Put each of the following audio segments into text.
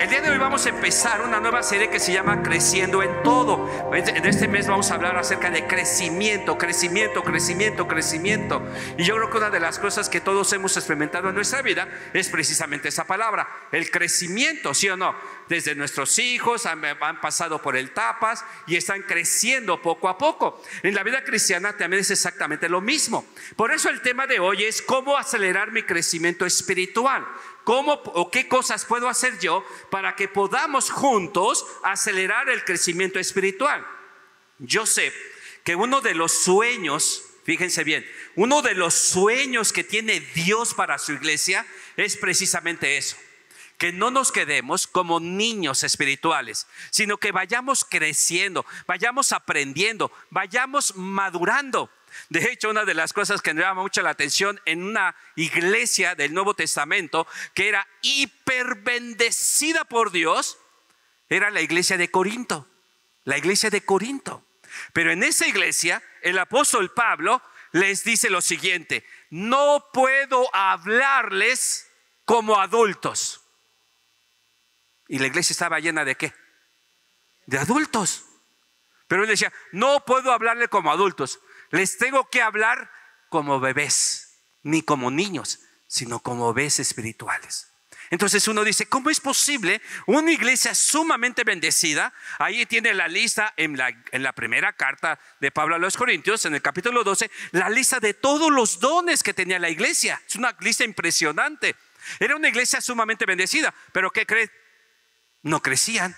El día de hoy vamos a empezar una nueva serie que se llama Creciendo en Todo. En este mes vamos a hablar acerca de crecimiento. Y yo creo que una de las cosas que todos hemos experimentado en nuestra vida es precisamente esa palabra, el crecimiento, ¿sí o no? Desde nuestros hijos han pasado por etapas y están creciendo poco a poco. En la vida cristiana también es exactamente lo mismo. Por eso el tema de hoy es cómo acelerar mi crecimiento espiritual. ¿Cómo o qué cosas puedo hacer yo para que podamos juntos acelerar el crecimiento espiritual? Yo sé que uno de los sueños, fíjense bien, uno de los sueños que tiene Dios para su iglesia es precisamente eso. Que no nos quedemos como niños espirituales, sino que vayamos creciendo, vayamos aprendiendo, vayamos madurando. De hecho, una de las cosas que me llama mucho la atención en una iglesia del Nuevo Testamento que era hiperbendecida por Dios, era la iglesia de Corinto. La iglesia de Corinto. Pero en esa iglesia, el apóstol Pablo les dice lo siguiente: no puedo hablarles como adultos. Y la iglesia estaba llena ¿de qué? De adultos. Pero él decía, no puedo hablarle como adultos. Les tengo que hablar como bebés, ni como niños, sino como bebés espirituales. Entonces uno dice, ¿cómo es posible una iglesia sumamente bendecida? Ahí tiene la lista en la primera carta de Pablo a los Corintios, en el capítulo 12, la lista de todos los dones que tenía la iglesia. Es una lista impresionante. Era una iglesia sumamente bendecida, pero ¿qué creen? No crecían,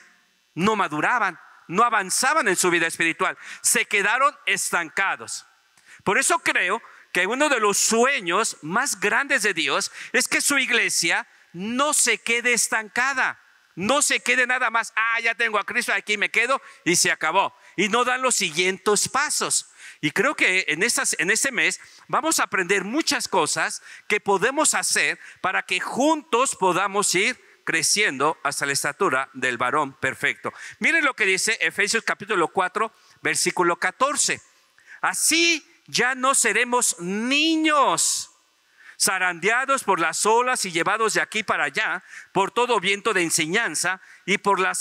no maduraban, no avanzaban en su vida espiritual, se quedaron estancados. Por eso creo que uno de los sueños más grandes de Dios es que su iglesia no se quede estancada, no se quede nada más, ya tengo a Cristo, aquí me quedo y se acabó, y no dan los siguientes pasos. Y creo que en este mes vamos a aprender muchas cosas que podemos hacer para que juntos podamos ir creciendo hasta la estatura del varón perfecto. Miren lo que dice Efesios capítulo 4 versículo 14. Así ya no seremos niños, zarandeados por las olas y llevados de aquí para allá por todo viento de enseñanza y por la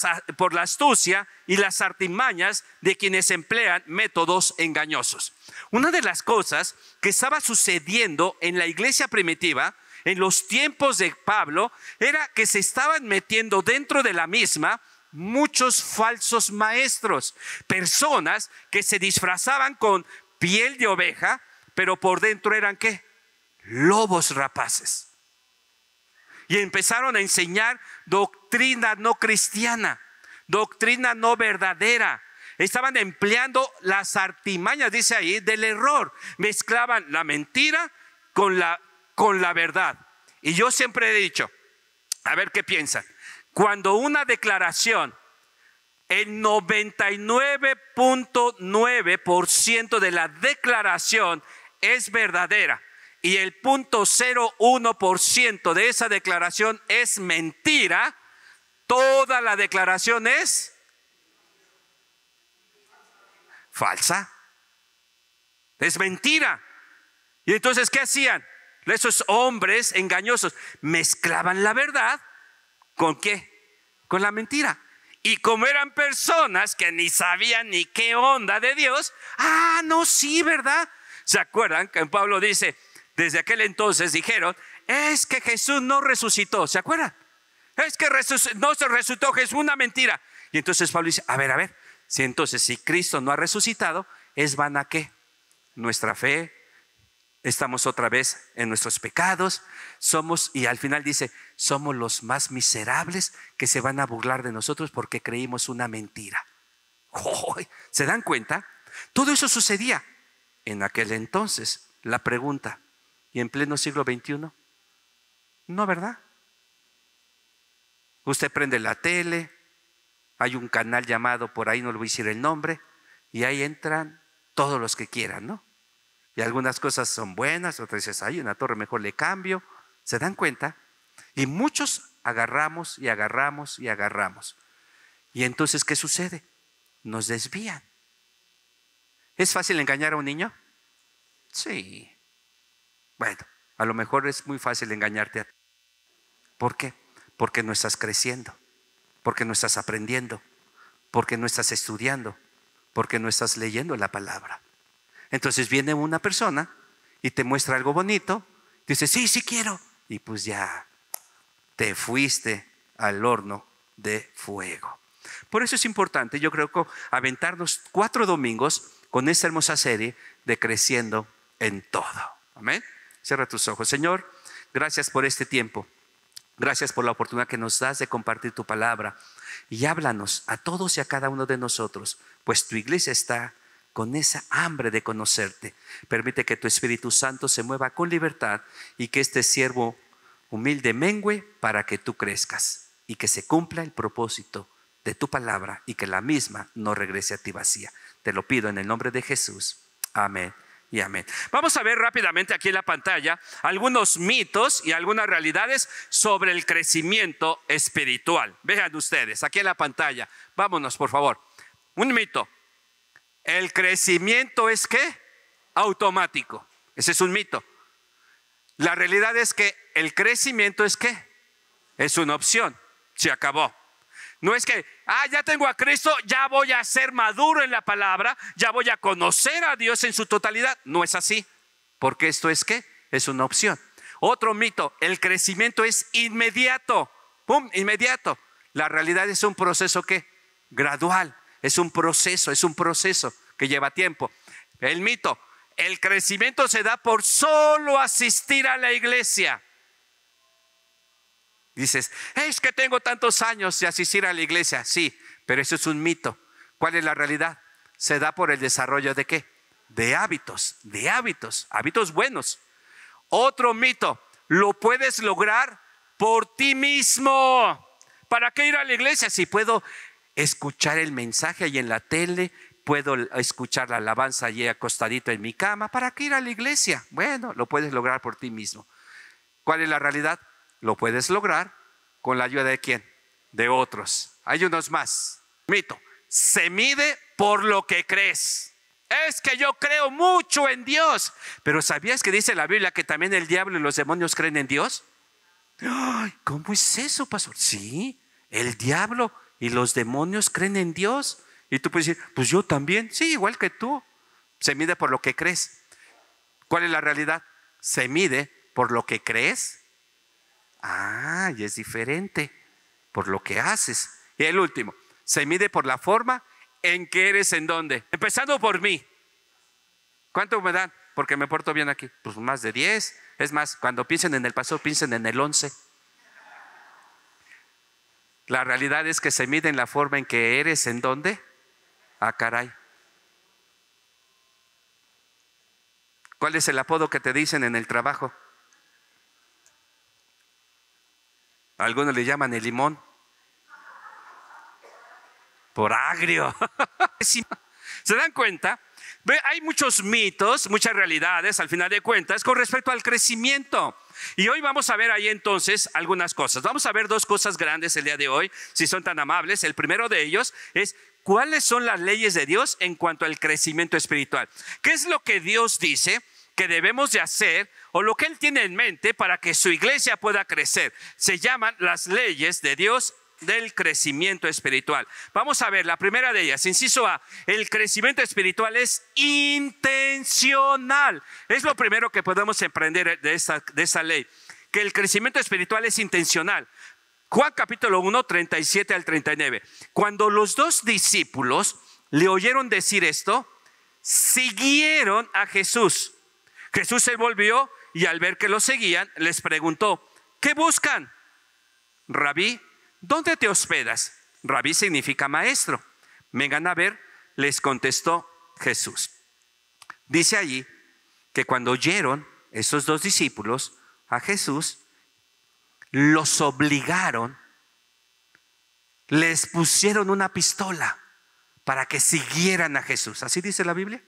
astucia y las artimañas de quienes emplean métodos engañosos. Una de las cosas que estaba sucediendo en la iglesia primitiva en los tiempos de Pablo era que se estaban metiendo dentro de la misma muchos falsos maestros, personas que se disfrazaban con piel de oveja, pero por dentro eran ¿qué? Lobos rapaces. Y empezaron a enseñar doctrina no cristiana, doctrina no verdadera. Estaban empleando las artimañas, dice ahí, del error. Mezclaban la mentira con la verdad. Y yo siempre he dicho, a ver qué piensan. Cuando una declaración, el 99.9% de la declaración es verdadera y el 0.01% de esa declaración es mentira, toda la declaración es falsa. Es mentira. Y entonces, ¿qué hacían? Esos hombres engañosos mezclaban la verdad ¿con qué? Con la mentira. Y como eran personas que ni sabían ni qué onda de Dios, no, sí, ¿verdad? ¿Se acuerdan que Pablo dice, desde aquel entonces dijeron, es que Jesús no resucitó? ¿Se acuerdan? Es que no se resucitó Jesús, una mentira. Y entonces Pablo dice, a ver, si Cristo no ha resucitado, ¿es vana qué? Nuestra fe. Estamos otra vez en nuestros pecados, y al final dice, somos los más miserables que se van a burlar de nosotros porque creímos una mentira. ¿Se dan cuenta? Todo eso sucedía en aquel entonces. La pregunta, ¿y en pleno siglo XXI? No, ¿verdad? Usted prende la tele, hay un canal llamado, por ahí no le voy a decir el nombre, y ahí entran todos los que quieran, ¿no? Y algunas cosas son buenas, otras dices, una torre mejor le cambio. ¿Se dan cuenta? Y muchos agarramos. Y entonces, ¿qué sucede? Nos desvían. ¿Es fácil engañar a un niño? Sí. Bueno, a lo mejor es muy fácil engañarte a ti. ¿Por qué? Porque no estás creciendo. Porque no estás aprendiendo, porque no estás estudiando, porque no estás leyendo la palabra. Entonces viene una persona y te muestra algo bonito, dices, sí, sí quiero, y pues ya te fuiste al horno de fuego. Por eso es importante, yo creo que aventarnos 4 domingos con esta hermosa serie de Creciendo en Todo. Amén. Cierra tus ojos. Señor, gracias por este tiempo. Gracias por la oportunidad que nos das de compartir tu palabra. Y háblanos a todos y a cada uno de nosotros, pues tu iglesia está con esa hambre de conocerte. Permite que tu Espíritu Santo se mueva con libertad y que este siervo humilde mengüe para que tú crezcas y que se cumpla el propósito de tu palabra y que la misma no regrese a ti vacía. Te lo pido en el nombre de Jesús. Amén y amén. Vamos a ver rápidamente aquí en la pantalla algunos mitos y algunas realidades sobre el crecimiento espiritual. Vean ustedes aquí en la pantalla. Vámonos, por favor. Un mito. El crecimiento es ¿qué? Automático. Ese es un mito. La realidad es que el crecimiento es ¿qué? Es una opción. Se acabó. No es que, ya tengo a Cristo, ya voy a ser maduro en la palabra, ya voy a conocer a Dios en su totalidad. No es así, porque esto es ¿qué? Es una opción. Otro mito, el crecimiento es inmediato. ¡Pum! Inmediato. La realidad es un proceso ¿qué? Gradual. Es un proceso que lleva tiempo. El mito, el crecimiento se da por solo asistir a la iglesia. Dices, es que tengo tantos años de asistir a la iglesia. Sí, pero eso es un mito. ¿Cuál es la realidad? Se da por el desarrollo ¿de qué? De hábitos buenos. Otro mito, lo puedes lograr por ti mismo. ¿Para qué ir a la iglesia? Si puedo escuchar el mensaje ahí en la tele, puedo escuchar la alabanza allí acostadito en mi cama. ¿Para qué ir a la iglesia? Bueno, lo puedes lograr por ti mismo. ¿Cuál es la realidad? Lo puedes lograr con la ayuda de ¿quién? De otros. Hay unos más. Mito. Se mide por lo que crees. Es que yo creo mucho en Dios. Pero ¿sabías que dice la Biblia que también el diablo y los demonios creen en Dios? Ay, ¿cómo es eso, pastor? Sí, el diablo y los demonios creen en Dios. Y tú puedes decir, pues yo también. Sí, igual que tú. Se mide por lo que crees. ¿Cuál es la realidad? Se mide por lo que crees. Y es diferente por lo que haces. Y el último, se mide por la forma en que eres en dónde. Empezando por mí. ¿Cuánto me dan? Porque me porto bien aquí. Pues más de 10. Es más, cuando piensen en el pasado, piensen en el 11. La realidad es que se mide en la forma en que eres en dónde. Caray. ¿Cuál es el apodo que te dicen en el trabajo? Algunos le llaman el limón. Por agrio. ¿Se dan cuenta? Hay muchos mitos, muchas realidades al final de cuentas con respecto al crecimiento. Y hoy vamos a ver ahí entonces algunas cosas. Vamos a ver 2 cosas grandes el día de hoy, si son tan amables. El primero de ellos es ¿cuáles son las leyes de Dios en cuanto al crecimiento espiritual? ¿Qué es lo que Dios dice que debemos de hacer o lo que Él tiene en mente para que su iglesia pueda crecer? Se llaman las leyes de Dios del crecimiento espiritual. Vamos a ver la primera de ellas, inciso A. El crecimiento espiritual es intencional. Es lo primero que podemos aprender de esta ley, que el crecimiento espiritual es intencional. Juan capítulo 1, 37 al 39. Cuando los 2 discípulos le oyeron decir esto, siguieron a Jesús. Jesús se volvió y al ver que lo seguían, les preguntó, ¿qué buscan? Rabí, ¿dónde te hospedas? Rabí significa maestro. Vengan a ver, les contestó Jesús. Dice allí que cuando oyeron esos 2 discípulos a Jesús, los obligaron, les pusieron una pistola para que siguieran a Jesús. ¿Así dice la Biblia?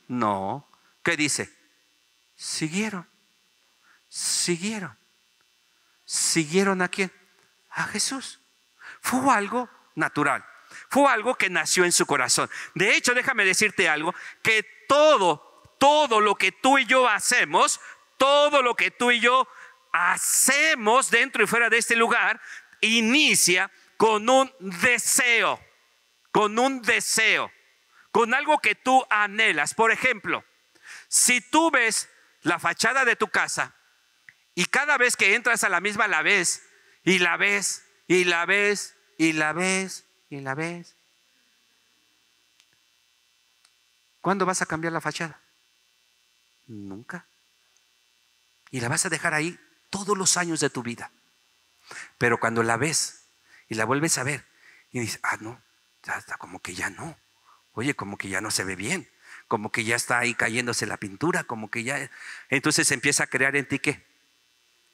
No. ¿Qué dice? Siguieron ¿a quién? A Jesús. Fue algo natural, fue algo que nació en su corazón. De hecho, déjame decirte algo, que todo lo que tú y yo hacemos, todo lo que tú y yo hacemos dentro y fuera de este lugar, inicia con un deseo, con algo que tú anhelas. Por ejemplo, si tú ves la fachada de tu casa y cada vez que entras a la misma la ves y la ves y la ves y la ves y la ves, ¿cuándo vas a cambiar la fachada? Nunca. Y la vas a dejar ahí todos los años de tu vida. Pero cuando la ves y la vuelves a ver y dices, no, ya está, como que ya no. Oye, como que ya no se ve bien, como que ya está ahí cayéndose la pintura, como que ya. Entonces empieza a crear en ti ¿qué?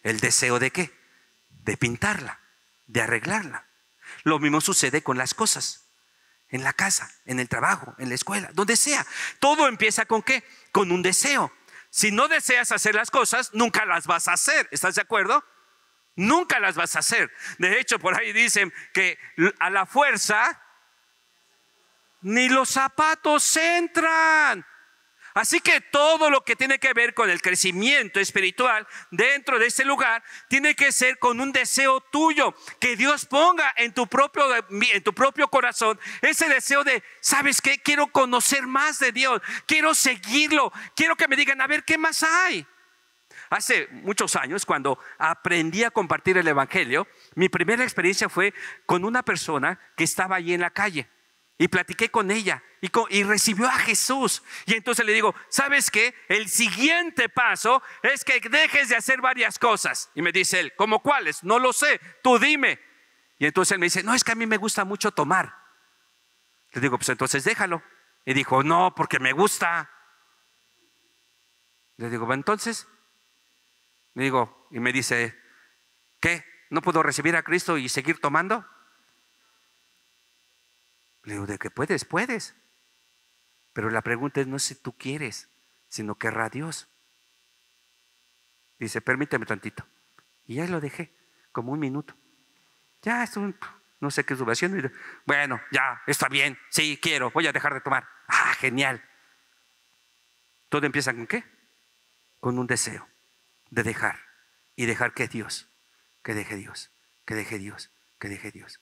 El deseo de ¿qué? De pintarla, de arreglarla. Lo mismo sucede con las cosas, en la casa, en el trabajo, en la escuela, donde sea. Todo empieza ¿con qué? Con un deseo. Si no deseas hacer las cosas, nunca las vas a hacer. ¿Estás de acuerdo? Nunca las vas a hacer. De hecho, por ahí dicen que a la fuerza ni los zapatos entran. Así que todo lo que tiene que ver con el crecimiento espiritual dentro de este lugar tiene que ser con un deseo tuyo, que Dios ponga en tu propio corazón ese deseo de, ¿sabes qué? Quiero conocer más de Dios, quiero seguirlo, quiero que me digan, a ver, ¿qué más hay? Hace muchos años, cuando aprendí a compartir el evangelio, mi primera experiencia fue con una persona que estaba allí en la calle. Y platiqué con ella y recibió a Jesús. Y entonces le digo, ¿sabes qué? El siguiente paso es que dejes de hacer varias cosas. Y me dice él, ¿cómo cuáles? No lo sé, tú dime. Y entonces él me dice, no, es que a mí me gusta mucho tomar. Le digo, pues entonces déjalo. Y dijo, no, porque me gusta. Le digo, ¿va entonces? Le digo, y me dice, ¿qué? ¿No puedo recibir a Cristo y seguir tomando? Le digo, de que puedes, puedes. Pero la pregunta es no si tú quieres, sino querrá Dios. Dice, permíteme tantito. Y ya lo dejé, como un minuto. Ya, no sé qué estuve haciendo. Bueno, ya, está bien, sí, quiero, voy a dejar de tomar. Genial. Todo empieza ¿con qué? Con un deseo de dejar. Y dejar que Dios, que deje Dios, que deje Dios, que deje Dios.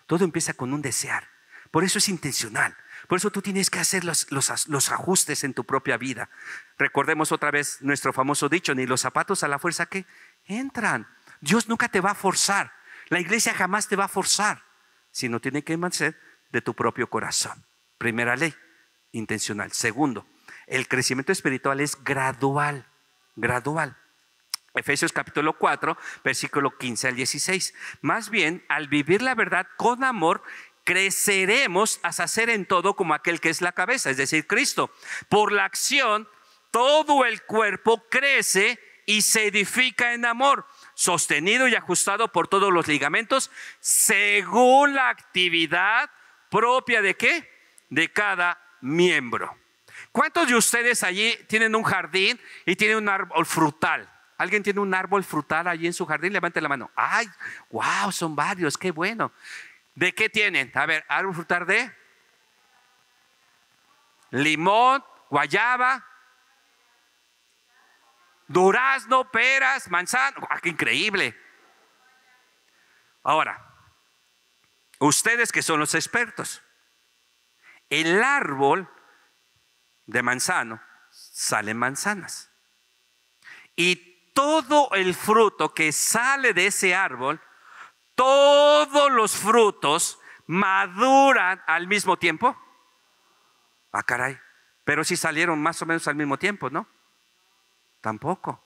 Todo empieza con un desear. Por eso es intencional. Por eso tú tienes que hacer los ajustes en tu propia vida. Recordemos otra vez nuestro famoso dicho, ni los zapatos a la fuerza que entran. Dios nunca te va a forzar. La iglesia jamás te va a forzar, sino tiene que nacer de tu propio corazón. Primera ley, intencional. Segundo, el crecimiento espiritual es gradual, gradual. Efesios capítulo 4, versículo 15 al 16. Más bien, al vivir la verdad con amor, creceremos hasta ser en todo como aquel que es la cabeza, es decir, Cristo. Por la acción, todo el cuerpo crece y se edifica en amor, sostenido y ajustado por todos los ligamentos, según la actividad propia de ¿qué? De cada miembro. ¿Cuántos de ustedes allí tienen un jardín y tienen un árbol frutal? ¿Alguien tiene un árbol frutal allí en su jardín? Levante la mano. ¡Ay, wow! Son varios, qué bueno. ¿De qué tienen? A ver, árbol frutal de limón, guayaba, durazno, peras, manzana. ¡Qué increíble! Ahora, ustedes que son los expertos, el árbol de manzano salen manzanas. Y todo el fruto que sale de ese árbol, todos los frutos maduran al mismo tiempo. Caray, pero si salieron más o menos al mismo tiempo, ¿no? Tampoco.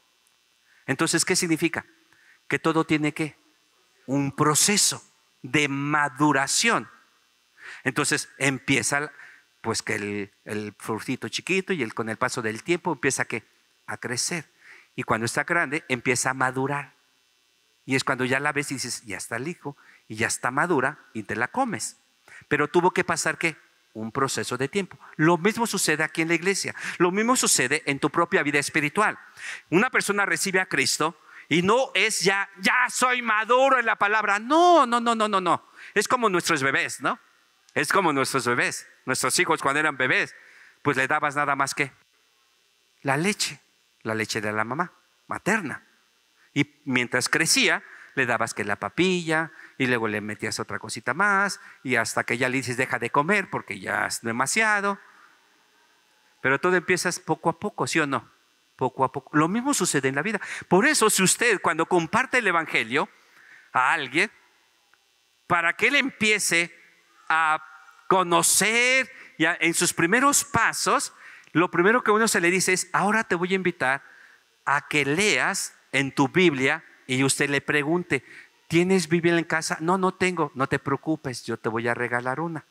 Entonces, ¿qué significa? Que todo tiene que un proceso de maduración. Entonces empieza pues que el frutito chiquito y con el paso del tiempo empieza a crecer. Y cuando está grande empieza a madurar. Y es cuando ya la ves y dices, ya está listo y ya está madura y te la comes. Pero tuvo que pasar ¿qué? Un proceso de tiempo. Lo mismo sucede aquí en la iglesia. Lo mismo sucede en tu propia vida espiritual. Una persona recibe a Cristo y no es ya soy maduro en la palabra. No. Es como nuestros bebés, ¿no? Es como nuestros bebés. Nuestros hijos cuando eran bebés, pues le dabas nada más que la leche de la mamá materna. Y mientras crecía, le dabas que la papilla, y luego le metías otra cosita más, y hasta que ya le dices deja de comer porque ya es demasiado. Pero todo empiezas poco a poco, ¿sí o no? Poco a poco. Lo mismo sucede en la vida. Por eso, si usted cuando comparte el evangelio a alguien, para que él empiece a conocer ya en sus primeros pasos, lo primero que uno se le dice es: ahora te voy a invitar a que leas en tu Biblia, y usted le pregunte: ¿tienes Biblia en casa? No, no tengo. No te preocupes, yo te voy a regalar una.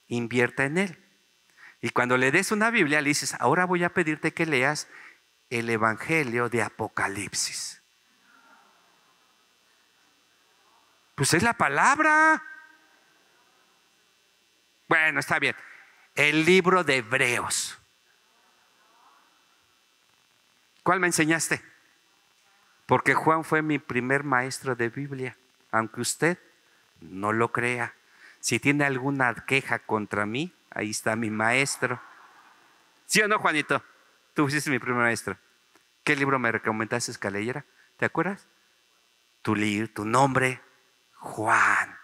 Invierta en él. Y cuando le des una Biblia, le dices: ahora voy a pedirte que leas el Evangelio de Apocalipsis. Pues es la palabra. Bueno, está bien. El libro de Hebreos. ¿Cuál me enseñaste? Porque Juan fue mi primer maestro de Biblia, aunque usted no lo crea. Si tiene alguna queja contra mí, ahí está mi maestro. ¿Sí o no, Juanito? Tú fuiste mi primer maestro. ¿Qué libro me recomendaste que leyera? ¿Te acuerdas? Tu nombre, Juan.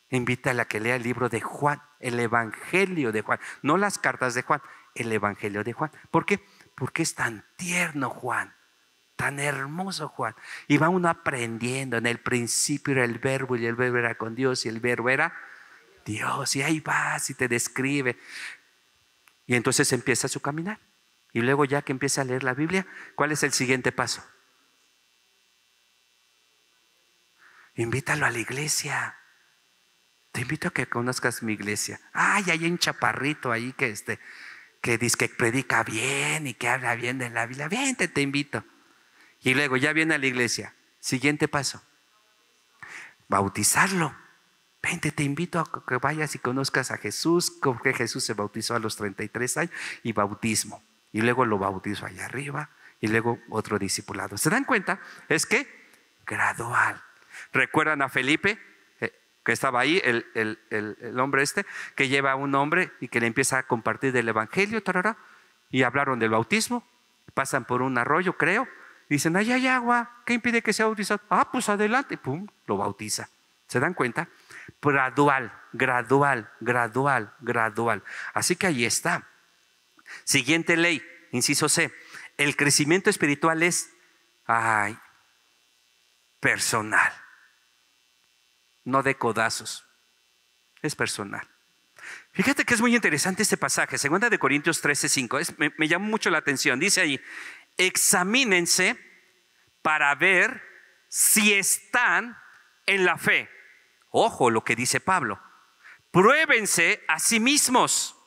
Invítala a que lea el libro de Juan, el Evangelio de Juan. No las cartas de Juan, el Evangelio de Juan. ¿Por qué? Porque es tan tierno Juan, tan hermoso Juan. Y va uno aprendiendo. En el principio era el verbo, y el verbo era con Dios, y el verbo era Dios. Y ahí vas y te describe. Y entonces empieza su caminar. Y luego, ya que empieza a leer la Biblia, ¿cuál es el siguiente paso? Invítalo a la iglesia. Te invito a que conozcas mi iglesia. Ay, hay un chaparrito ahí que dice que predica bien y que habla bien de la Biblia. Vente, te invito. Y luego ya viene a la iglesia. Siguiente paso: bautizarlo. Vente, te invito a que vayas y conozcas a Jesús, porque Jesús se bautizó a los 33 años, y bautismo. Y luego lo bautizo allá arriba, y luego otro discipulado. ¿Se dan cuenta? Es que gradual. ¿Recuerdan a Felipe? Que estaba ahí, el hombre que lleva a un hombre y que le empieza a compartir del evangelio, tarara, y hablaron del bautismo. Pasan por un arroyo, creo, y dicen: ahí hay agua, ¿qué impide que sea bautizado? Pues adelante, pum, lo bautiza. ¿Se dan cuenta? Gradual, gradual, gradual, gradual. Así que ahí está. Siguiente ley, inciso C: el crecimiento espiritual es personal. No de codazos, es personal. Fíjate que es muy interesante este pasaje, 2 de Corintios 13:5. Me llamó mucho la atención. Dice ahí: examínense para ver si están en la fe. Ojo lo que dice Pablo: pruébense a sí mismos.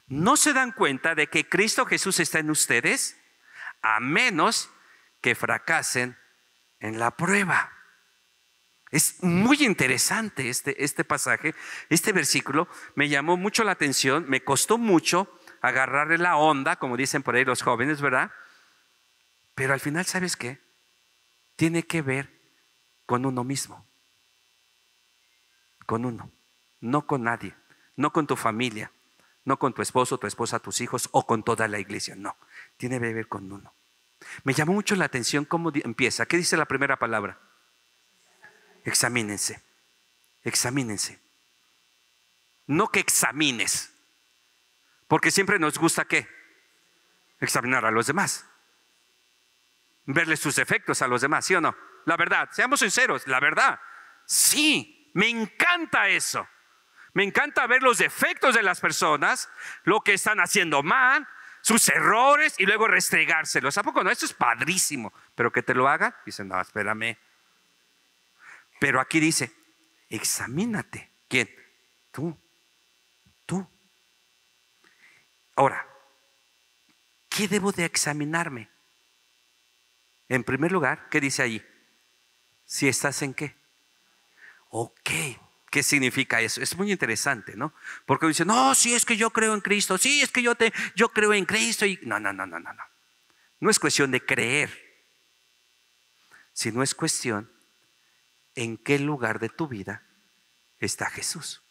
¿No se dan cuenta de que Cristo Jesús está en ustedes? A menos que fracasen en la prueba. Es muy interesante este pasaje, este versículo. Me llamó mucho la atención, me costó mucho agarrarle la onda, como dicen por ahí los jóvenes, ¿verdad? Pero al final, ¿sabes qué? Tiene que ver con uno mismo. Con uno, no con nadie, no con tu familia, no con tu esposo, tu esposa, tus hijos o con toda la iglesia. No, tiene que ver con uno. Me llamó mucho la atención cómo empieza. ¿Qué dice la primera palabra? Examínense, examínense. No que examines, porque siempre nos gusta ¿qué? Examinar a los demás, verles sus defectos a los demás, ¿sí o no? La verdad, seamos sinceros, la verdad, sí, me encanta eso. Me encanta ver los defectos de las personas, lo que están haciendo mal, sus errores, y luego restregárselos. ¿A poco no? Esto es padrísimo. Pero que te lo hagan, dicen: no, espérame. Pero aquí dice: examínate. ¿Quién? Tú. Ahora, ¿qué debo de examinarme? En primer lugar, ¿qué dice ahí? Si estás en qué. Ok, ¿qué significa eso? Es muy interesante, ¿no? Porque dice: no, sí, es que yo creo en Cristo. Sí, es que yo creo en Cristo. Y no. No es cuestión de creer, sino es cuestión en qué lugar de tu vida está Jesús.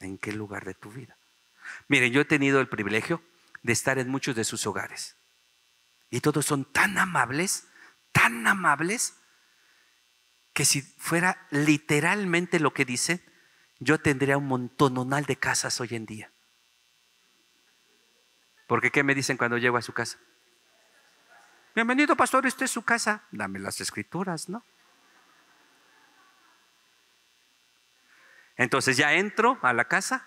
¿En qué lugar de tu vida? Miren, yo he tenido el privilegio de estar en muchos de sus hogares, y todos son tan amables, tan amables, que si fuera literalmente lo que dicen, yo tendría un montononal de casas hoy en día. Porque ¿qué me dicen cuando llego a su casa? Bienvenido, pastor, esta es su casa. Dame las escrituras, ¿no? Entonces ya entro a la casa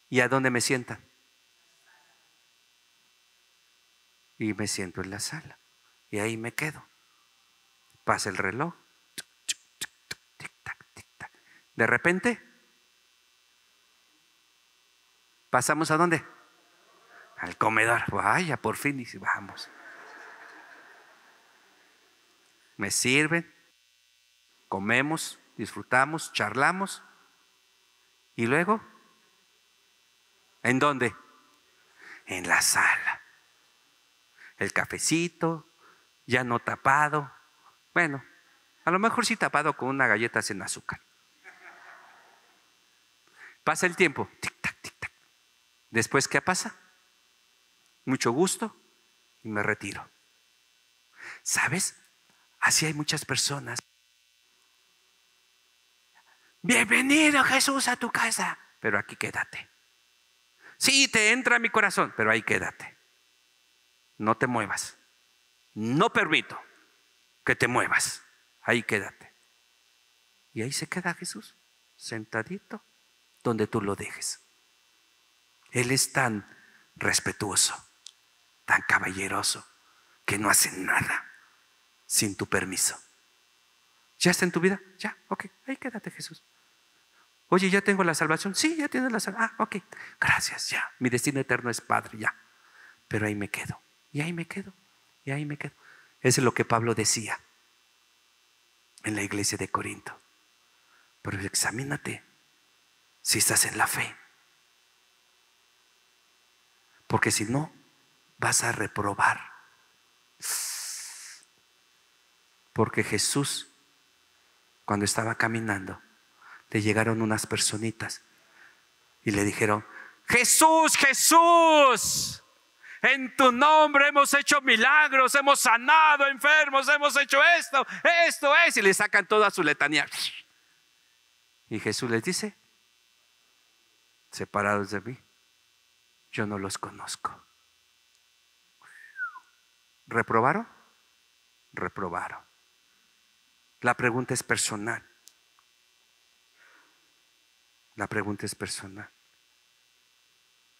y ¿a dónde me sientan? Y me siento en la sala y ahí me quedo. Pasa el reloj. De repente, ¿pasamos a dónde? Al comedor. Vaya, por fin, y vamos. Me sirven, comemos, disfrutamos, charlamos. ¿Y luego? ¿En dónde? En la sala. El cafecito, ya no tapado. Bueno, a lo mejor sí tapado con una galleta sin azúcar. Pasa el tiempo, tic-tac, tic-tac. Después, ¿qué pasa? Mucho gusto y me retiro. ¿Sabes? Así hay muchas personas. Bienvenido, Jesús, a tu casa. Pero aquí quédate. Sí, te entra mi corazón, pero ahí quédate. No te muevas. No permito que te muevas. Ahí quédate. Y ahí se queda Jesús, sentadito, donde tú lo dejes. Él es tan respetuoso, tan caballeroso, que no hace nada sin tu permiso. ¿Ya está en tu vida? Ya, ok, ahí quédate, Jesús. Oye, ¿ya tengo la salvación? Sí, ya tienes la salvación. Ah, ok, gracias, ya. Mi destino eterno es Padre, ya. Pero ahí me quedo, y ahí me quedo, y ahí me quedo. Eso es lo que Pablo decía en la iglesia de Corinto. Pero examínate si estás en la fe. Porque si no, vas a reprobar. Porque Jesús, cuando estaba caminando, le llegaron unas personitas y le dijeron: Jesús, Jesús, en tu nombre hemos hecho milagros, hemos sanado enfermos, hemos hecho esto es. Y le sacan toda su letanía. Y Jesús les dice: separados de mí, yo no los conozco. ¿Reprobaron? Reprobaron. La pregunta es personal. La pregunta es personal.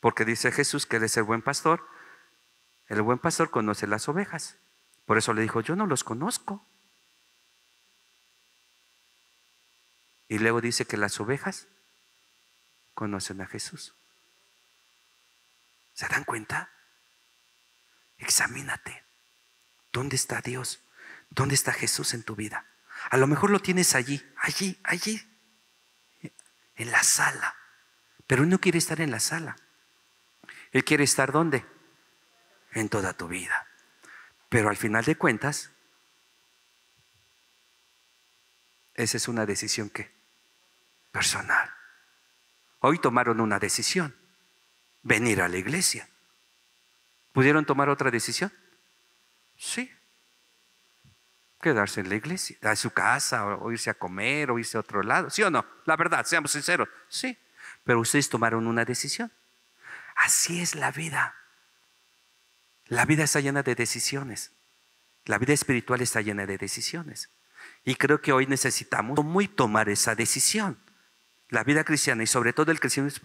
Porque dice Jesús que Él es el buen pastor. El buen pastor conoce las ovejas. Por eso le dijo: yo no los conozco. Y luego dice que las ovejas conocen a Jesús. ¿Se dan cuenta? Examínate. ¿Dónde está Dios? ¿Dónde está Jesús en tu vida? A lo mejor lo tienes allí, en la sala. Pero Él no quiere estar en la sala. Él quiere estar ¿dónde? En toda tu vida. Pero al final de cuentas, esa es una decisión que personal. Hoy tomaron una decisión: venir a la iglesia. ¿Pudieron tomar otra decisión? Sí. Quedarse en la iglesia, a su casa, o irse a comer, o irse a otro lado. ¿Sí o no? La verdad, seamos sinceros. Sí. Pero ustedes tomaron una decisión. Así es la vida. La vida está llena de decisiones. La vida espiritual está llena de decisiones. Y creo que hoy necesitamos muy tomar esa decisión. La vida cristiana y sobre todo el crecimiento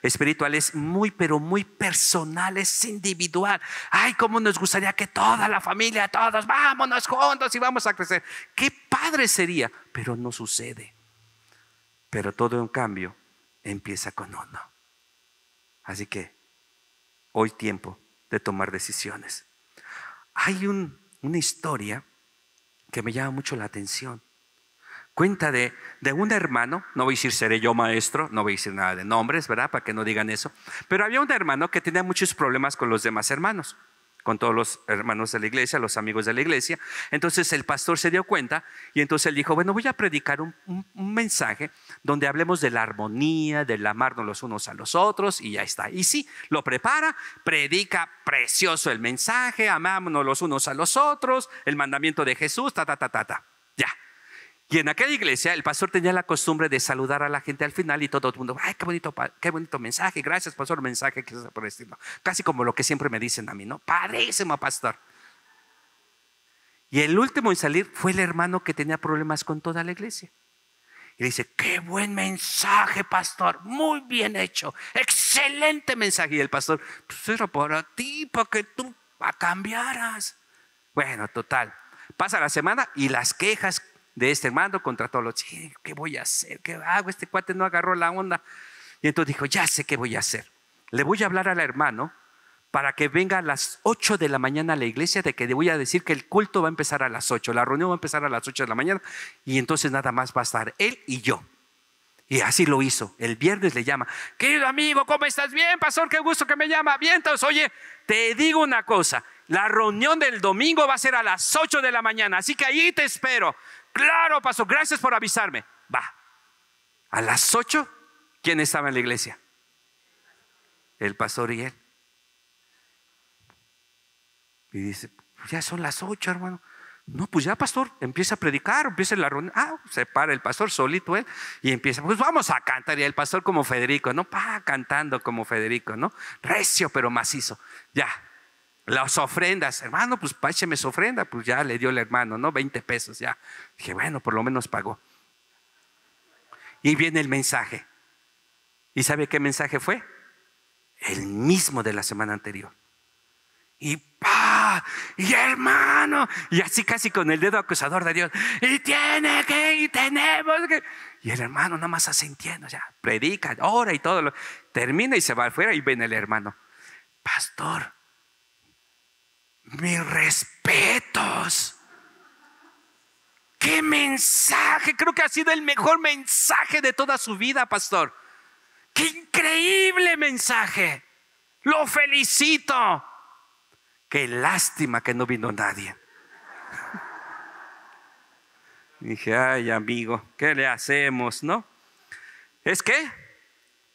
espiritual es muy, pero muy personal, es individual. Ay, cómo nos gustaría que toda la familia, todos vámonos juntos y vamos a crecer. Qué padre sería, pero no sucede. Pero todo en cambio empieza con uno. Así que hoy tiempo de tomar decisiones. Hay una historia que me llama mucho la atención. Cuenta de un hermano, no voy a decir seré yo maestro, no voy a decir nada de nombres, ¿verdad? Para que no digan eso. Pero había un hermano que tenía muchos problemas con los demás hermanos, con todos los hermanos de la iglesia, los amigos de la iglesia. Entonces el pastor se dio cuenta y entonces él dijo, bueno, voy a predicar un mensaje donde hablemos de la armonía, del amarnos los unos a los otros, y ya está. Y sí, lo prepara, predica precioso el mensaje, amámonos los unos a los otros, el mandamiento de Jesús, ya. Y en aquella iglesia el pastor tenía la costumbre de saludar a la gente al final y todo el mundo, ay, qué bonito mensaje, gracias pastor, mensaje, que es por el estilo. Casi como lo que siempre me dicen a mí, ¿no? Padrísimo pastor. Y el último en salir fue el hermano que tenía problemas con toda la iglesia. Y dice, qué buen mensaje, pastor, muy bien hecho, excelente mensaje. Y el pastor, pues era para ti, para que tú cambiaras. Bueno, total, pasa la semana y las quejas de este hermano contra todos los, ¿qué voy a hacer? ¿Qué hago? Este cuate no agarró la onda. Y entonces dijo, ya sé qué voy a hacer. Le voy a hablar al hermano para que venga a las 8 de la mañana a la iglesia, de que le voy a decir que el culto va a empezar a las 8, la reunión va a empezar a las 8 de la mañana, y entonces nada más va a estar él y yo. Y así lo hizo. El viernes le llama, querido amigo, ¿cómo estás? Bien, pastor, qué gusto que me llama. Bien, entonces, oye, te digo una cosa, la reunión del domingo va a ser a las 8 de la mañana, así que ahí te espero. Claro, pastor, gracias por avisarme. Va. A las 8, ¿quién estaba en la iglesia? El pastor y él. Y dice, ya son las 8, hermano. No, pues ya, pastor, empieza a predicar, empieza la reunión. Se para el pastor solito él y empieza, pues vamos a cantar. Y el pastor como Federico, ¿no? Cantando como Federico, ¿no? Recio pero macizo. Ya. Las ofrendas, hermano, pues pácheme su ofrenda. Pues ya le dio el hermano, ¿no? 20 pesos ya. Dije, bueno, por lo menos pagó. Y viene el mensaje. ¿Y sabe qué mensaje fue? El mismo de la semana anterior. Y hermano, y así casi con el dedo acusador de Dios, y tenemos que. Y el hermano nada más asintiendo, ya, predica, ora y todo. Termina y se va afuera y viene el hermano. Pastor, mis respetos. ¡Qué mensaje! Creo que ha sido el mejor mensaje de toda su vida, pastor. ¡Qué increíble mensaje! ¡Lo felicito! ¡Qué lástima que no vino nadie! Dije, ay, amigo, ¿qué le hacemos, no? ¿Es qué?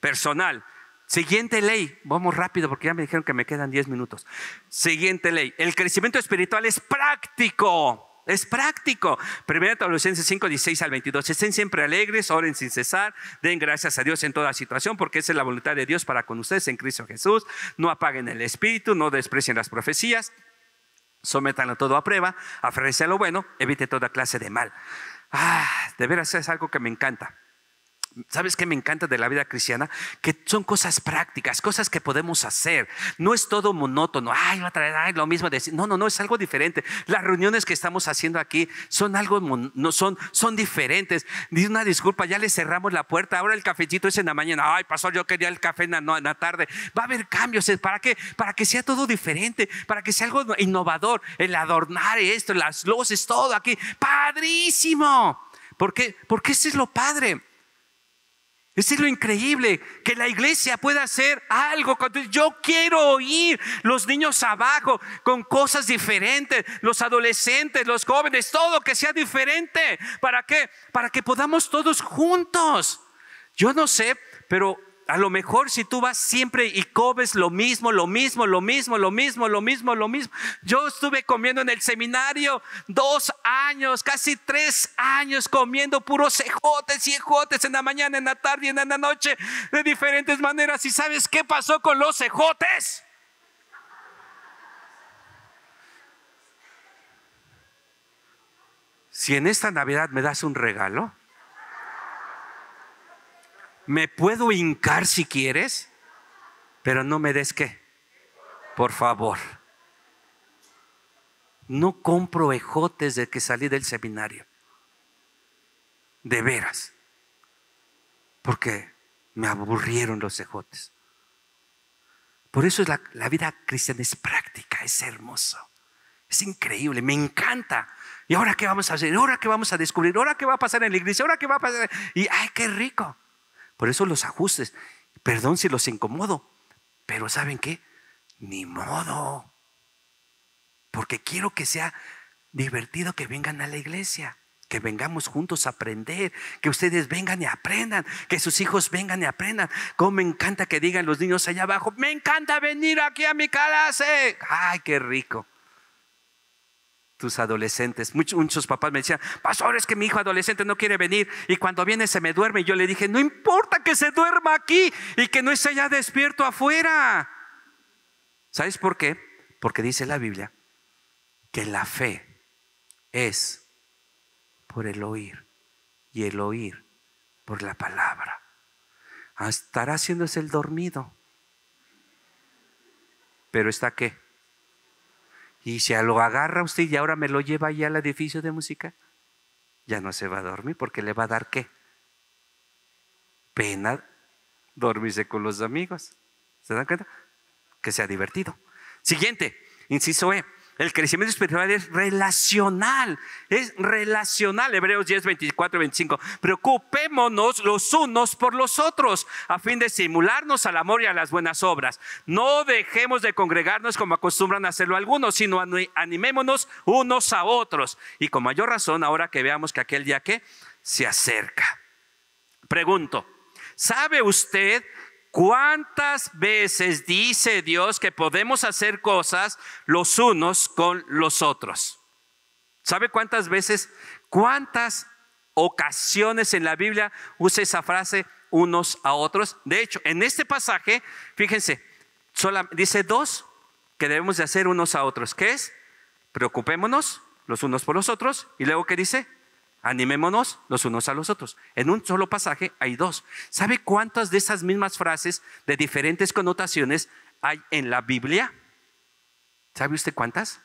Personal. Siguiente ley, vamos rápido porque ya me dijeron que me quedan 10 minutos. Siguiente ley, el crecimiento espiritual es práctico. Es práctico. 1 Tesalonicenses 5, 16 al 22. Estén siempre alegres, oren sin cesar, den gracias a Dios en toda situación, porque esa es la voluntad de Dios para con ustedes en Cristo Jesús. No apaguen el espíritu, no desprecien las profecías, sométanlo todo a prueba, aférrense a lo bueno, evite toda clase de mal. De veras es algo que me encanta. ¿Sabes qué me encanta de la vida cristiana? Que son cosas prácticas, cosas que podemos hacer. No es todo monótono. Ay, otra vez, lo mismo decir. No, es algo diferente. Las reuniones que estamos haciendo aquí son algo, son diferentes. Dice una disculpa, ya le cerramos la puerta. Ahora el cafecito es en la mañana. Ay, pastor, yo quería el café en la tarde. Va a haber cambios. ¿Para qué? Para que sea todo diferente, para que sea algo innovador. El adornar esto, las luces, todo aquí. ¡Padrísimo! ¿Por qué? Porque ese es lo padre. Eso es lo increíble, que la iglesia pueda hacer algo. Yo quiero oír los niños abajo con cosas diferentes, los adolescentes, los jóvenes, todo que sea diferente. ¿Para qué? Para que podamos todos juntos. Yo no sé, pero a lo mejor si tú vas siempre y comes lo mismo. Yo estuve comiendo en el seminario 2 años, casi 3 años comiendo puros ejotes y ejotes en la mañana, en la tarde y en la noche, de diferentes maneras. ¿Y sabes qué pasó con los ejotes? Si en esta Navidad me das un regalo, me puedo hincar si quieres, pero no me des qué, por favor. No compro ejotes desde que salí del seminario, de veras, porque me aburrieron los ejotes. Por eso la vida cristiana es práctica, es hermoso, es increíble, me encanta. ¿Y ahora qué vamos a hacer? ¿Ahora qué vamos a descubrir? ¿Ahora qué va a pasar en la iglesia? ¿Ahora qué va a pasar? Y ay, qué rico. Por eso los ajustes, perdón si los incomodo, pero ¿saben qué? Ni modo. porque quiero que sea divertido que vengan a la iglesia, que vengamos juntos a aprender, que ustedes vengan y aprendan, que sus hijos vengan y aprendan. Cómo me encanta que digan los niños allá abajo: me encanta venir aquí a mi clase. Ay, qué rico. Tus adolescentes, muchos papás me decían: pastor, es que mi hijo adolescente no quiere venir y cuando viene se me duerme. Y yo le dije: no importa que se duerma aquí y que no esté ya despierto afuera. ¿Sabes por qué? Porque dice la Biblia que la fe es por el oír y el oír por la palabra. Estará haciéndose el dormido, pero ¿está qué? Y si lo agarra usted y ahora me lo lleva allá al edificio de música, ya no se va a dormir, porque le va a dar ¿qué? Pena dormirse con los amigos. ¿Se dan cuenta? Que sea divertido. Siguiente, inciso E: el crecimiento espiritual es relacional. Es relacional. Hebreos 10, 24 y 25. Preocupémonos los unos por los otros, a fin de estimularnos al amor y a las buenas obras. No dejemos de congregarnos como acostumbran a hacerlo algunos, sino animémonos unos a otros. Y con mayor razón ahora que veamos que aquel día que se acerca. Pregunto: ¿sabe usted cuántas veces dice Dios que podemos hacer cosas los unos con los otros? ¿Sabe cuántas veces, cuántas ocasiones en la Biblia usa esa frase, unos a otros? De hecho, en este pasaje, fíjense, dice dos que debemos de hacer unos a otros. ¿Qué es? Preocupémonos los unos por los otros. Y luego, ¿qué dice? Animémonos los unos a los otros. En un solo pasaje hay dos. ¿Sabe cuántas de esas mismas frases de diferentes connotaciones hay en la Biblia? ¿Sabe usted cuántas?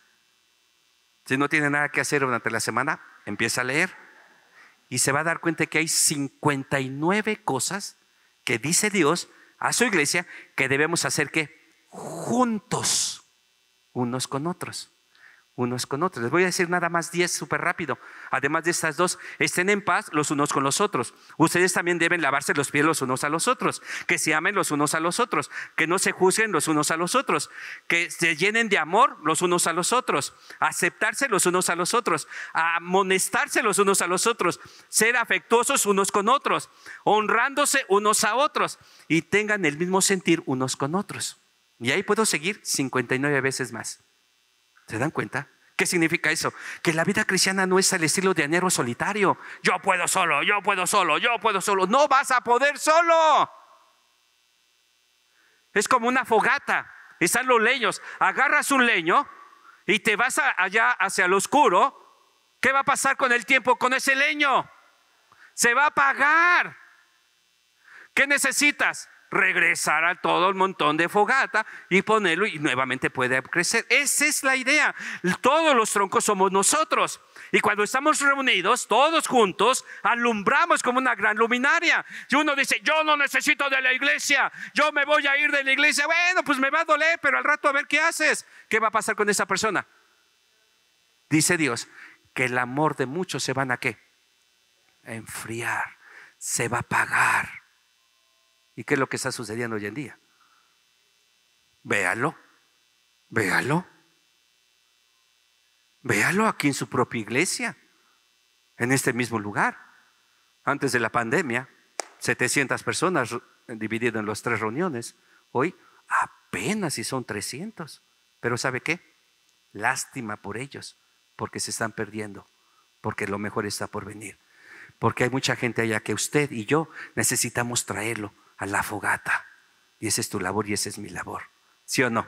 Si no tiene nada que hacer durante la semana, empieza a leer y se va a dar cuenta que hay 59 cosas que dice Dios a su iglesia que debemos hacer ¿qué? Juntos, unos con otros. Unos con otros. Les voy a decir nada más 10 súper rápido. Además de estas dos: estén en paz los unos con los otros. Ustedes también deben lavarse los pies los unos a los otros. Que se amen los unos a los otros. Que no se juzguen los unos a los otros. Que se llenen de amor los unos a los otros. Aceptarse los unos a los otros. Amonestarse los unos a los otros. Ser afectuosos unos con otros. Honrándose unos a otros. Y tengan el mismo sentir unos con otros. Y ahí puedo seguir 59 veces más. ¿Se dan cuenta? ¿Qué significa eso? Que la vida cristiana no es al estilo de anhelo solitario. Yo puedo solo, yo puedo solo, yo puedo solo. No vas a poder solo. Es como una fogata. Están los leños. Agarras un leño y te vas allá hacia el oscuro. ¿Qué va a pasar con el tiempo con ese leño? Se va a apagar. ¿Qué necesitas? Regresar a todo el montón de fogata y ponerlo y nuevamente puede crecer. Esa es la idea. Todos los troncos somos nosotros y cuando estamos reunidos todos juntos alumbramos como una gran luminaria. Y uno dice: yo no necesito de la iglesia, yo me voy a ir de la iglesia. Bueno, pues me va a doler, pero al rato a ver qué haces. ¿Qué va a pasar con esa persona? Dice Dios que el amor de muchos se van a ¿qué? A enfriar, se va a apagar. ¿Y qué es lo que está sucediendo hoy en día? Véalo, véalo. Véalo aquí en su propia iglesia, en este mismo lugar. Antes de la pandemia, 700 personas divididas en las 3 reuniones. Hoy apenas si son 300. Pero ¿sabe qué? Lástima por ellos, porque se están perdiendo, porque lo mejor está por venir. Porque hay mucha gente allá que usted y yo necesitamos traerlo a la fogata. Y esa es tu labor y esa es mi labor. ¿Sí o no?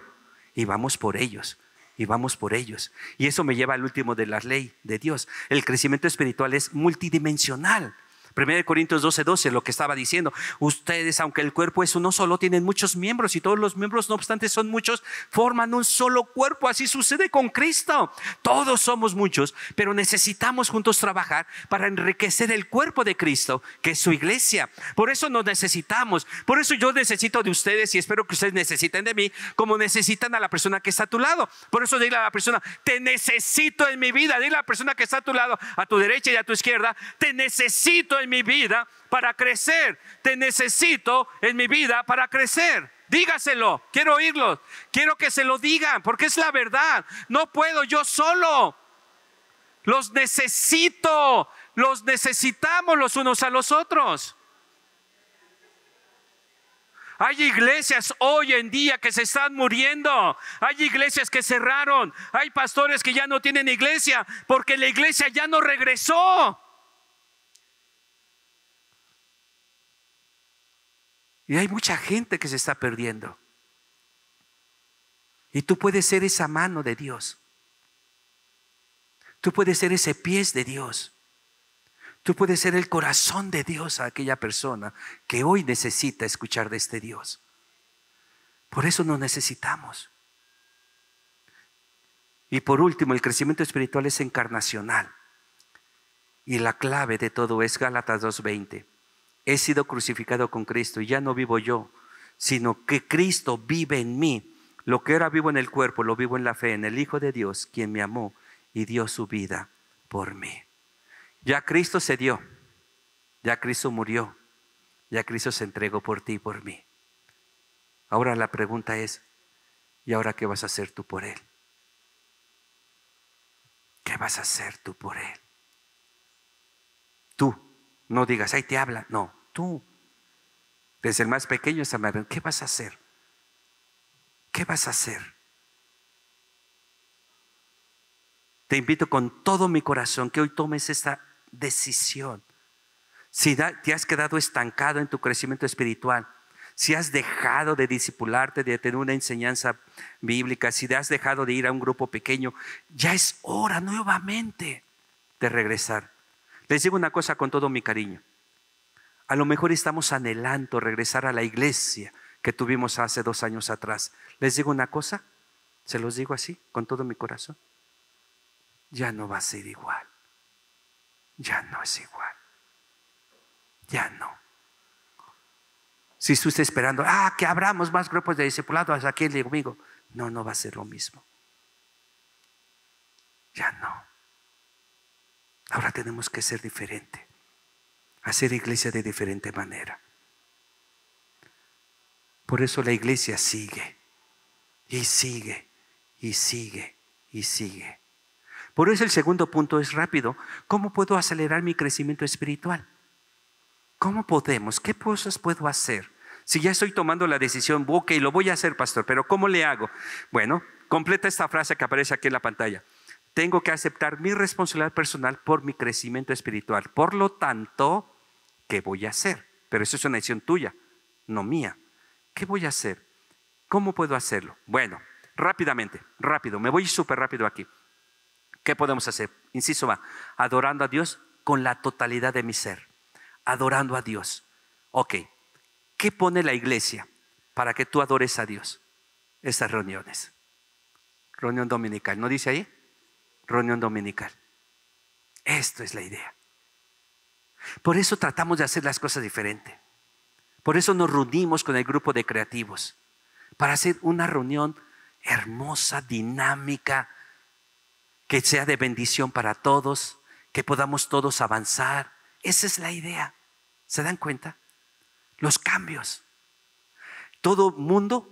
Y vamos por ellos. Y vamos por ellos. Y eso me lleva al último de la ley de Dios. El crecimiento espiritual es multidimensional. 1 Corintios 12, lo que estaba diciendo. Ustedes, aunque el cuerpo es uno solo, tienen muchos miembros y todos los miembros, no obstante son muchos, forman un solo cuerpo. Así sucede con Cristo. Todos somos muchos, pero necesitamos juntos trabajar para enriquecer el cuerpo de Cristo, que es su iglesia. Por eso nos necesitamos. Por eso yo necesito de ustedes y espero que ustedes necesiten de mí como necesitan a la persona que está a tu lado. Por eso dile a la persona: te necesito en mi vida. Dile a la persona que está a tu lado, a tu derecha y a tu izquierda: te necesito en mi vida para crecer. Te necesito en mi vida para crecer. Dígaselo, quiero oírlo. Quiero que se lo digan, porque es la verdad. No puedo yo solo. Los necesito, los necesitamos los unos a los otros. Hay iglesias hoy en día que se están muriendo. Hay iglesias que cerraron. Hay pastores que ya no tienen iglesia porque la iglesia ya no regresó. Y hay mucha gente que se está perdiendo. Y tú puedes ser esa mano de Dios. Tú puedes ser ese pie de Dios. Tú puedes ser el corazón de Dios a aquella persona que hoy necesita escuchar de este Dios. Por eso nos necesitamos. Y por último, el crecimiento espiritual es encarnacional. Y la clave de todo es Gálatas 2:20. He sido crucificado con Cristo y ya no vivo yo, sino que Cristo vive en mí. Lo que ahora vivo en el cuerpo, lo vivo en la fe, en el Hijo de Dios, quien me amó y dio su vida por mí. Ya Cristo se dio, ya Cristo murió, ya Cristo se entregó por ti y por mí. Ahora la pregunta es, ¿y ahora qué vas a hacer tú por Él? ¿Qué vas a hacer tú por Él? Tú, no digas, ahí te habla, no, tú. Desde el más pequeño hasta el más grande, ¿qué vas a hacer? ¿Qué vas a hacer? Te invito con todo mi corazón que hoy tomes esta decisión. Si te has quedado estancado en tu crecimiento espiritual, si has dejado de discipularte, de tener una enseñanza bíblica, si te has dejado de ir a un grupo pequeño, ya es hora nuevamente de regresar. Les digo una cosa con todo mi cariño. A lo mejor estamos anhelando regresar a la iglesia que tuvimos hace 2 años atrás. Les digo una cosa, se los digo así, con todo mi corazón. Ya no va a ser igual. Ya no es igual. Ya no. Si tú estás esperando, que abramos más grupos de discipulados aquí el domingo. No, no va a ser lo mismo. Ya no. Ahora tenemos que ser diferente. Hacer iglesia de diferente manera. Por eso la iglesia sigue. Y sigue. Y sigue. Y sigue. Por eso el segundo punto es rápido. ¿Cómo puedo acelerar mi crecimiento espiritual? ¿Cómo podemos? ¿Qué cosas puedo hacer? Si ya estoy tomando la decisión, ok, lo voy a hacer, pastor, pero ¿cómo le hago? Bueno, completa esta frase que aparece aquí en la pantalla. Tengo que aceptar mi responsabilidad personal por mi crecimiento espiritual. Por lo tanto, ¿qué voy a hacer? Pero eso es una decisión tuya, no mía. ¿Qué voy a hacer? ¿Cómo puedo hacerlo? Bueno, rápidamente, rápido, me voy súper rápido aquí. ¿Qué podemos hacer? Inciso va, adorando a Dios con la totalidad de mi ser. Adorando a Dios. Ok, ¿qué pone la iglesia para que tú adores a Dios? Estas reuniones. Reunión dominical, ¿no dice ahí? Reunión dominical. Esto es la idea. Por eso tratamos de hacer las cosas diferente. Por eso nos reunimos con el grupo de creativos. Para hacer una reunión hermosa, dinámica, que sea de bendición para todos, que podamos todos avanzar. Esa es la idea. ¿Se dan cuenta? Los cambios. Todo el mundo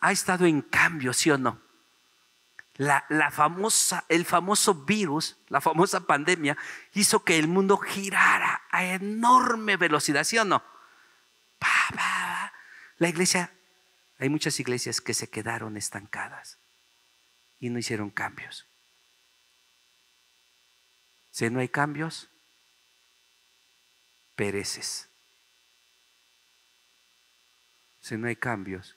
ha estado en cambio, ¿sí o no? El famoso virus, la famosa pandemia, hizo que el mundo girara a enorme velocidad, ¿sí o no? La iglesia, hay muchas iglesias que se quedaron estancadas y no hicieron cambios. Si no hay cambios, pereces. Si no hay cambios,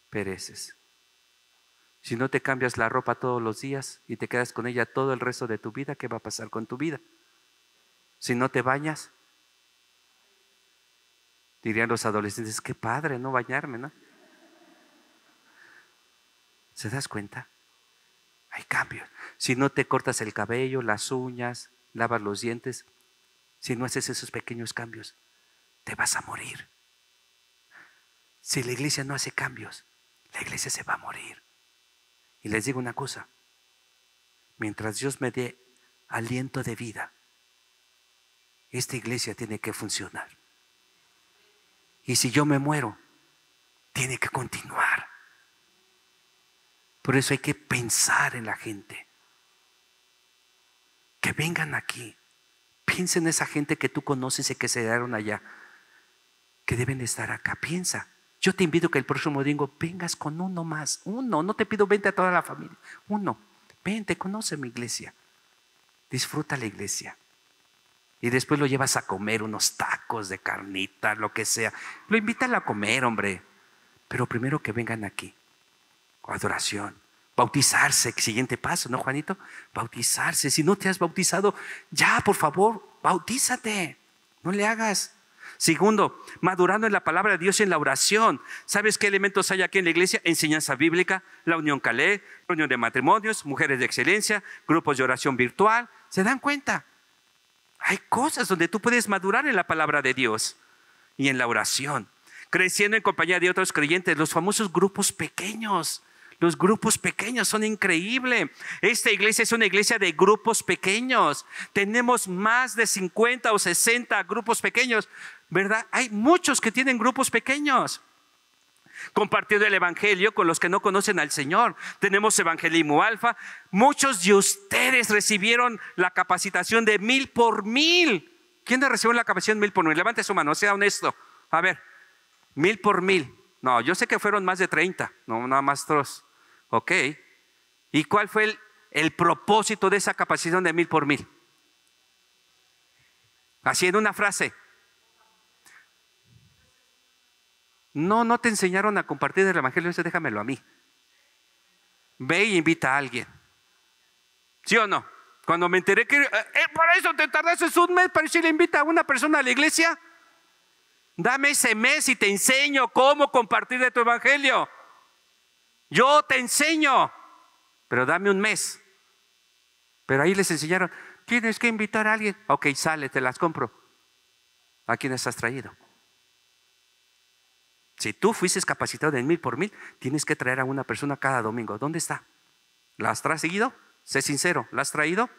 pereces. Si no te cambias la ropa todos los días y te quedas con ella todo el resto de tu vida, ¿qué va a pasar con tu vida? Si no te bañas, dirían los adolescentes, qué padre no bañarme, ¿no? ¿Se das cuenta? Hay cambios. Si no te cortas el cabello, las uñas, lavas los dientes, si no haces esos pequeños cambios, te vas a morir. Si la iglesia no hace cambios, la iglesia se va a morir. Y les digo una cosa, mientras Dios me dé aliento de vida, esta iglesia tiene que funcionar. Y si yo me muero, tiene que continuar. Por eso hay que pensar en la gente. Que vengan aquí. Piensa en esa gente que tú conoces y que se quedaron allá, que deben de estar acá. Piensa. Yo te invito que el próximo domingo vengas con uno más. Uno, no te pido vente a toda la familia. Uno, vente, conoce mi iglesia. Disfruta la iglesia. Y después lo llevas a comer unos tacos de carnita, lo que sea. Lo invitan a comer, hombre. Pero primero que vengan aquí. Adoración. Bautizarse, siguiente paso, ¿no, Juanito? Bautizarse. Si no te has bautizado, ya, por favor, bautízate. No le hagas. Segundo, madurando en la palabra de Dios y en la oración. ¿Sabes qué elementos hay aquí en la iglesia? Enseñanza bíblica, la unión Calé, reunión de matrimonios, mujeres de excelencia, grupos de oración virtual. ¿Se dan cuenta? Hay cosas donde tú puedes madurar en la palabra de Dios y en la oración. Creciendo en compañía de otros creyentes, los famosos grupos pequeños. Los grupos pequeños son increíbles. Esta iglesia es una iglesia de grupos pequeños. Tenemos más de 50 o 60 grupos pequeños, ¿verdad? Hay muchos que tienen grupos pequeños. Compartiendo el evangelio con los que no conocen al Señor. Tenemos evangelismo alfa. Muchos de ustedes recibieron la capacitación de 1000 por 1000. ¿Quiénes recibieron la capacitación 1000 por 1000? Levante su mano, sea honesto. A ver, 1000 por 1000. No, yo sé que fueron más de 30, no nada más 3. Ok. ¿Y cuál fue el propósito de esa capacitación de 1000 por 1000? Así en una frase. No te enseñaron a compartir el evangelio, eso déjamelo a mí. Ve y invita a alguien. ¿Sí o no? Cuando me enteré que por eso te tardaste un mes para decirle invita a una persona a la iglesia. Dame ese mes y te enseño cómo compartir de tu evangelio. Yo te enseño, pero dame un mes. Pero ahí les enseñaron, tienes que invitar a alguien. Ok, sale, te las compro. ¿A quiénes has traído? Si tú fuiste capacitado de 1000 por 1000, tienes que traer a una persona cada domingo. ¿Dónde está? ¿La has traído? Sé sincero, ¿la has traído?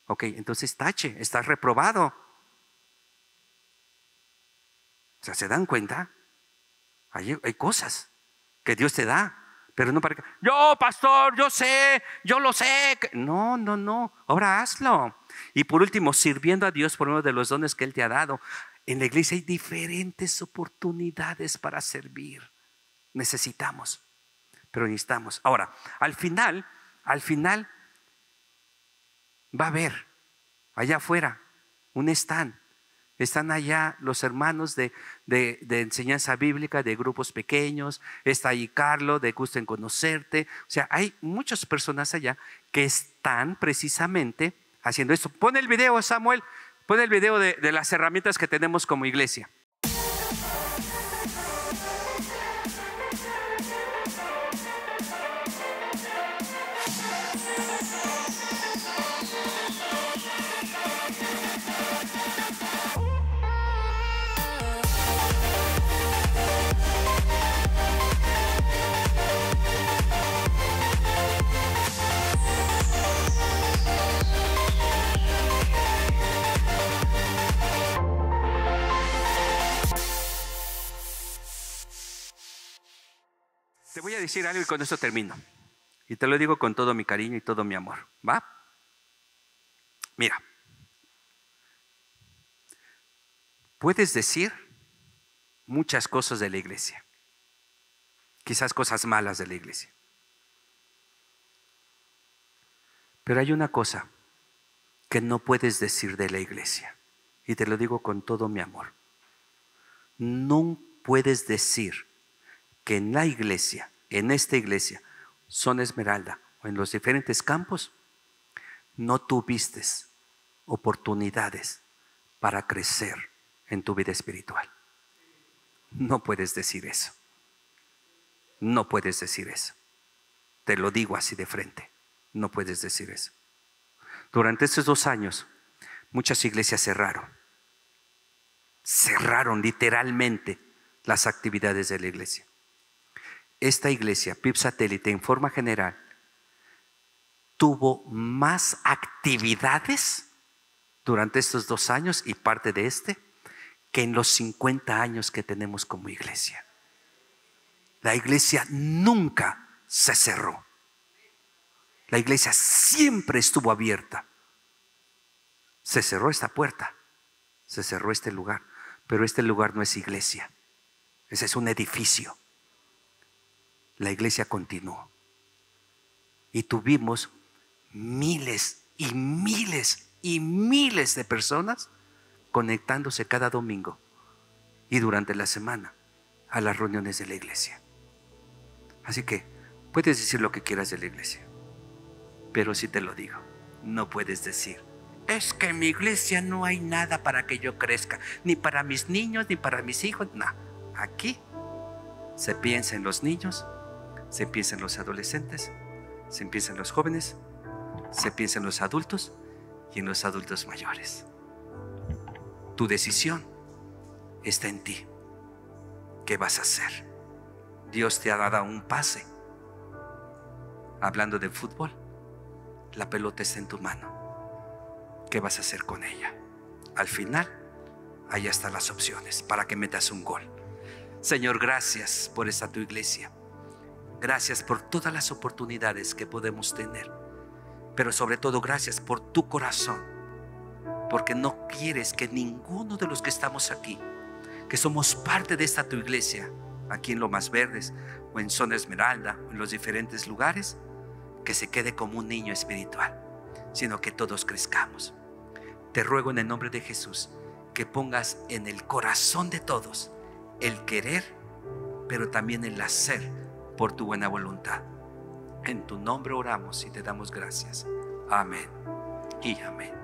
Ok, entonces tache, estás reprobado. O sea, ¿se dan cuenta? Hay cosas que Dios te da, pero no para que yo, pastor, yo sé, yo lo sé. No, ahora hazlo. Y por último, sirviendo a Dios por uno de los dones que Él te ha dado. En la iglesia hay diferentes oportunidades para servir. Necesitamos, pero necesitamos. Ahora, al final va a haber allá afuera un stand. Están allá los hermanos de enseñanza bíblica, de grupos pequeños. Está ahí Carlos, de gusto en conocerte. O sea, hay muchas personas allá que están precisamente haciendo esto. Pon el video, Samuel. Pon el video de las herramientas que tenemos como iglesia. Te voy a decir algo y con esto termino. Y te lo digo con todo mi cariño y todo mi amor. ¿Va? Mira. Puedes decir muchas cosas de la iglesia. Quizás cosas malas de la iglesia. Pero hay una cosa que no puedes decir de la iglesia. Y te lo digo con todo mi amor. No puedes decir que en la iglesia, en esta iglesia, Zona Esmeralda o en los diferentes campos, no tuviste oportunidades para crecer en tu vida espiritual. No puedes decir eso. No puedes decir eso. Te lo digo así de frente. No puedes decir eso. Durante estos 2 años, muchas iglesias cerraron. Cerraron literalmente las actividades de la iglesia. Esta iglesia, PIB Satélite, en forma general, tuvo más actividades durante estos 2 años y parte de que en los 50 años que tenemos como iglesia. La iglesia nunca se cerró. La iglesia siempre estuvo abierta. Se cerró esta puerta, se cerró este lugar, pero este lugar no es iglesia. Ese es un edificio. La iglesia continuó. Y tuvimos miles y miles y miles de personas conectándose cada domingo y durante la semana a las reuniones de la iglesia. Así que puedes decir lo que quieras de la iglesia, pero si te lo digo, no puedes decir: es que en mi iglesia no hay nada para que yo crezca, ni para mis niños, ni para mis hijos. No, aquí se piensa en los niños, se piensa en los adolescentes, se piensa en los jóvenes, se piensa en los adultos y en los adultos mayores. Tu decisión está en ti. ¿Qué vas a hacer? Dios te ha dado un pase. Hablando de fútbol, la pelota está en tu mano. ¿Qué vas a hacer con ella? Al final, ahí están las opciones para que metas un gol. Señor, gracias por esta tu iglesia. Gracias por todas las oportunidades que podemos tener. Pero sobre todo, gracias por tu corazón. Porque no quieres que ninguno de los que estamos aquí, que somos parte de esta tu iglesia, aquí en Lomas Verdes o en Zona Esmeralda o en los diferentes lugares, que se quede como un niño espiritual, sino que todos crezcamos. Te ruego en el nombre de Jesús que pongas en el corazón de todos el querer, pero también el hacer por tu buena voluntad. En tu nombre oramos y te damos gracias. Amén y amén.